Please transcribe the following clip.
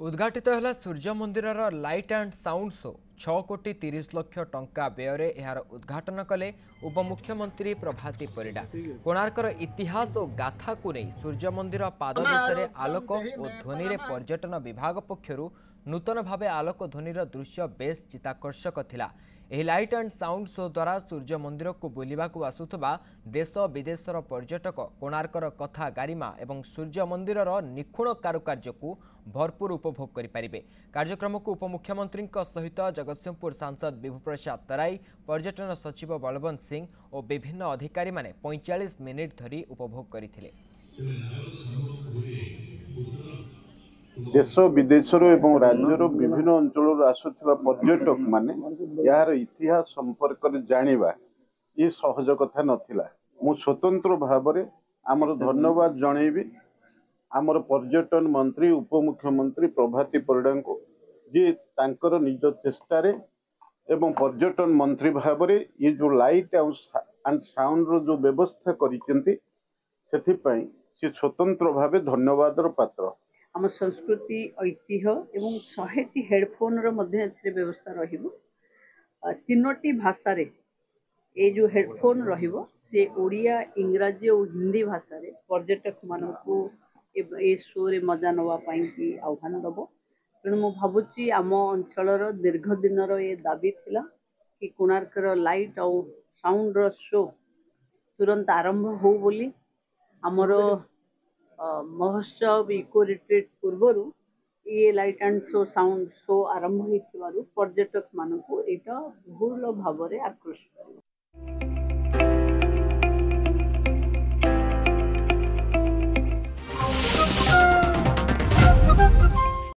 उद्घाटित है सूर्य मंदिर लाइट एंड साउंड शो 6,30,00,000 टंका व्यय यार उद्घाटन कले उपमुख्यमंत्री प्रभाती परिडा। कोणार्कर इतिहास और गाथा को नहीं सूर्य मंदिर पाददेशे आलोक और ध्वनि रे पर्यटन विभाग पक्षर नूतन भाव आलोक ध्वनिर दृश्य बेस चित्ताकर्षक थिला। एही लाइट एंड साउंड शो द्वारा सूर्य मंदिर को बुलिबाकू आसुथबा देश विदेशर पर्यटक कोणार्कर कथा गारिमा एवं सूर्य मंदिर निखुण कारुकार्य को भरपूर उपभोग करें। कार्यक्रम को उपमुख्यमंत्री सहित जगतसिंहपुर सांसद विभु प्रसाद तराई, पर्यटन सचिव बलवंत सिंह और विभिन्न अधिकारी माने 45 मिनिट धरी उपभोग करते। देश विदेशर एवं राज्यर विभिन्न अंचल आसुवा पर्यटक माने यार इतिहास संपर्क में जानिबा ये सहज कथा नथिला। मु स्वतंत्र भाव में आमर धन्यवाद जनइबी आमर पर्यटन मंत्री उपमुख्यमंत्री प्रभाती परिडा को जी तांकर निज चेष्टार एवं पर्यटन मंत्री भाव में ये जो लाइट एंड साउंड रो जो व्यवस्था करिसेंती सेथिपई से स्वतंत्र भाव धन्यवाद पात्र। आम संस्कृति ऐतिह्य एवं 100टी हेडफोन व्यवस्था रही भाषा रे ये जो हेडफोन रहिबो से ओडिया इंग्राजी और हिंदी भाषा रे पर्यटक मान को ए शो रे मजा नवा कि आह्वान दब। तेणु मु भावुची आम अंचल दीर्घ दिन ये दाबी थिला कि कोणार्कर लाइट और साउंड रो शो तुरंत आरंभ हो बोली। आमर महोत्सव इको रिट्रीट पूर्वर ये light and show sound show आरंभ हो पर्यटक मान को बहुत भाव में आकृष्ट कर।